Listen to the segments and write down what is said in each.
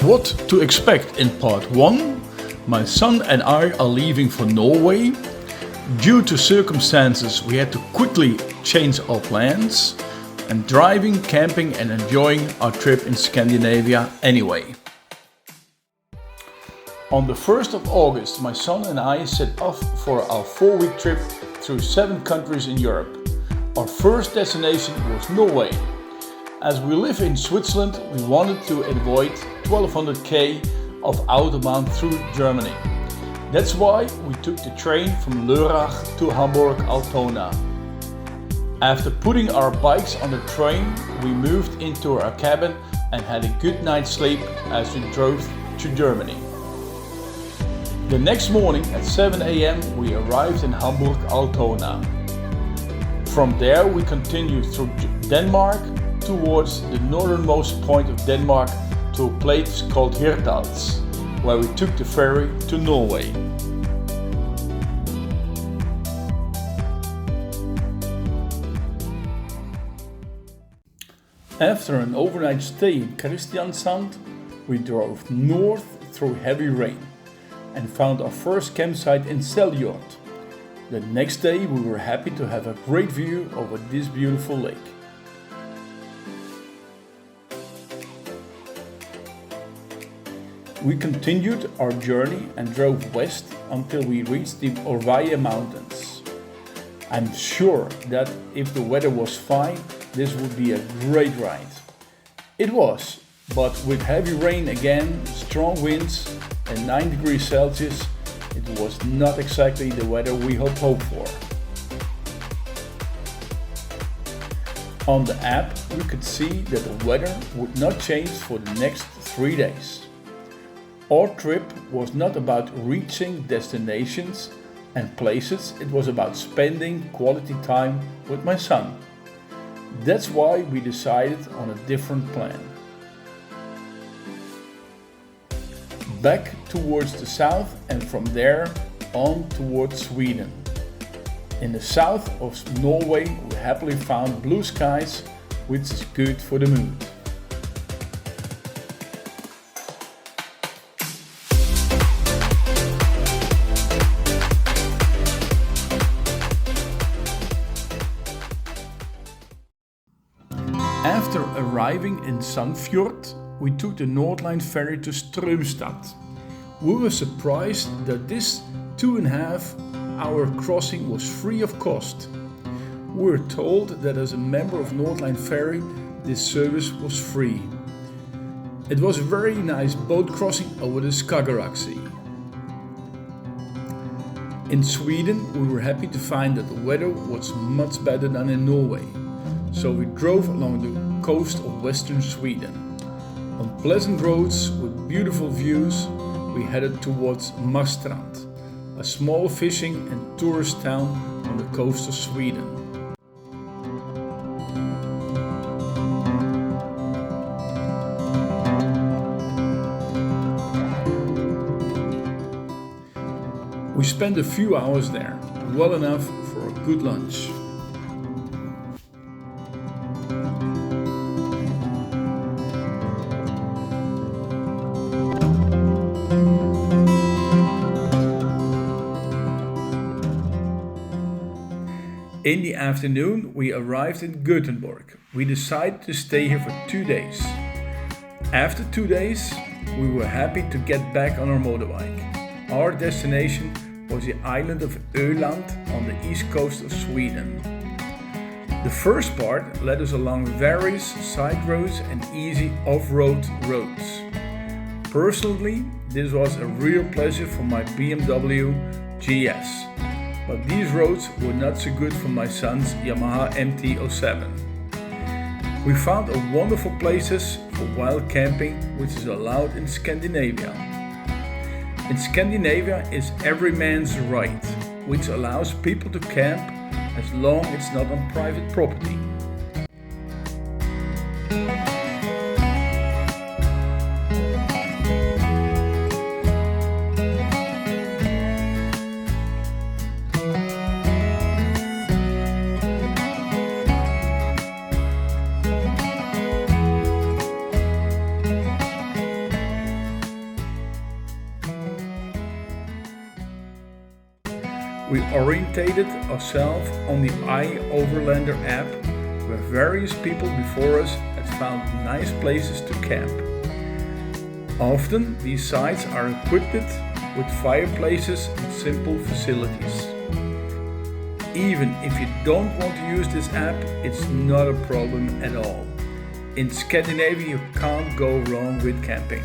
What to expect in part 1? My son and I are leaving for Norway. Due to circumstances, we had to quickly change our plans. And driving, camping and enjoying our trip in Scandinavia anyway. On the 1st of August, my son and I set off for our 4-week trip through 7 countries in Europe. Our first destination was Norway. As we live in Switzerland, we wanted to avoid 1200 km of autobahn through Germany. That's why we took the train from Lörrach to Hamburg-Altona. After putting our bikes on the train, we moved into our cabin and had a good night's sleep as we drove to Germany. The next morning at 7 a.m. we arrived in Hamburg-Altona. From there we continued through Denmark towards the northernmost point of Denmark to a place called Hirtals, where we took the ferry to Norway. After an overnight stay in Kristiansand, we drove north through heavy rain and found our first campsite in Seljord. The next day we were happy to have a great view over this beautiful lake. We continued our journey and drove west until we reached the Orvaje mountains. I'm sure that if the weather was fine, this would be a great ride. It was, but with heavy rain again, strong winds and 9 degrees Celsius, it was not exactly the weather we had hoped for. On the app, we could see that the weather would not change for the next 3 days. Our trip was not about reaching destinations and places, it was about spending quality time with my son. That's why we decided on a different plan. Back towards the south and from there on towards Sweden. In the south of Norway we happily found blue skies, which is good for the mood. After arriving in Sandfjord, we took the Noordline ferry to Strömstad. We were surprised that this 2.5-hour crossing was free of cost. We were told that as a member of Noordline ferry, this service was free. It was a very nice boat crossing over the Skagerrak Sea. In Sweden, we were happy to find that the weather was much better than in Norway. So we drove along the coast of western Sweden. On pleasant roads with beautiful views, we headed towards Marstrand, a small fishing and tourist town on the coast of Sweden. We spent a few hours there, well enough for a good lunch. In the afternoon, we arrived in Gothenburg. We decided to stay here for 2 days. After 2 days, we were happy to get back on our motorbike. Our destination was the island of Öland on the east coast of Sweden. The first part led us along various side roads and easy off-road roads. Personally, this was a real pleasure for my BMW GS. But these roads were not so good for my son's Yamaha MT-07. We found wonderful places for wild camping, which is allowed in Scandinavia. In Scandinavia is every man's right, which allows people to camp as long as it's not on private property. We orientated ourselves on the iOverlander app, where various people before us had found nice places to camp. Often these sites are equipped with fireplaces and simple facilities. Even if you don't want to use this app, it's not a problem at all. In Scandinavia you can't go wrong with camping.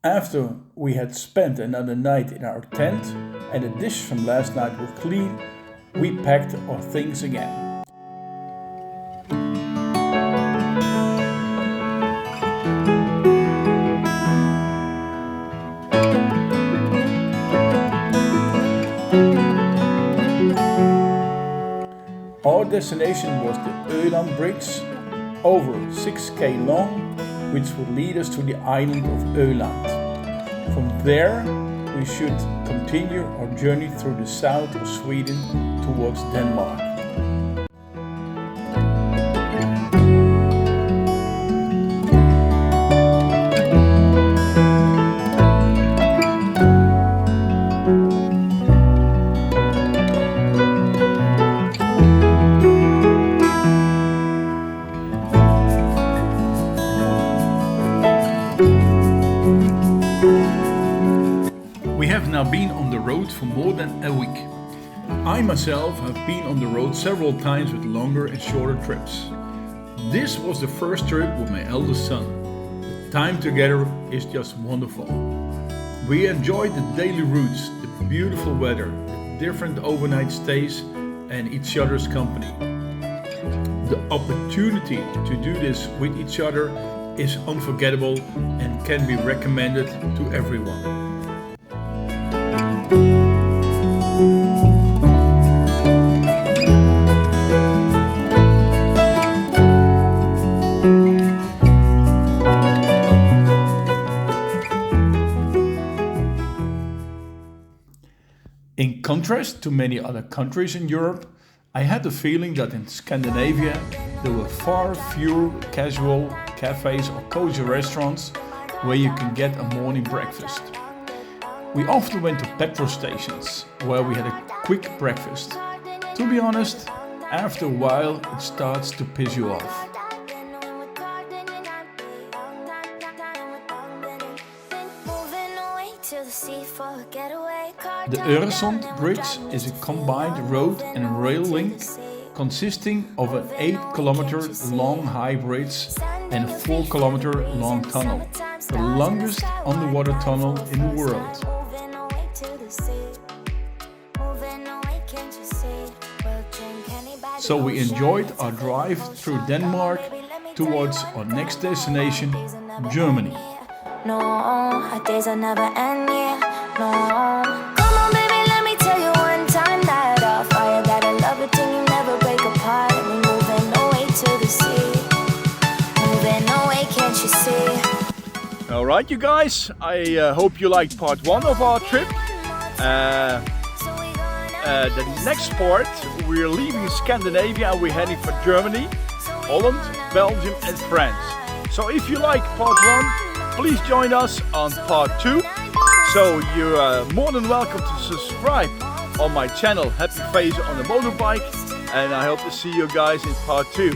After we had spent another night in our tent and the dishes from last night were clean, we packed our things again. Our destination was the Öland Bridge, over 6k long, which would lead us to the island of Öland. From there, we should continue our journey through the south of Sweden towards Denmark. We have now been on the road for more than a week. I myself have been on the road several times with longer and shorter trips. This was the first trip with my eldest son. The time together is just wonderful. We enjoyed the daily routes, the beautiful weather, the different overnight stays and each other's company. The opportunity to do this with each other is unforgettable and can be recommended to everyone. In contrast to many other countries in Europe, I had the feeling that in Scandinavia there were far fewer casual cafes or cozy restaurants where you can get a morning breakfast. We often went to petrol stations where we had a quick breakfast. To be honest, after a while it starts to piss you off. The Öresund Bridge is a combined road and rail link consisting of an 8-kilometer long high bridge and a 4-kilometer long tunnel, the longest underwater tunnel in the world. So we enjoyed our drive through Denmark towards our next destination, Germany. No, our days will never end, yeah, no. Come on, baby, let me tell you one time that our fire got a love it till you never break apart. And we moving away to the sea, moving away, can't you see? Alright you guys, I hope you liked part 1 of our trip. The next part, we're leaving Scandinavia and we're heading for Germany, Holland, Belgium and France. So if you like part 1, please join us on part 2. So you're more than welcome to subscribe on my channel Happy Face on the Motorbike, and I hope to see you guys in part 2.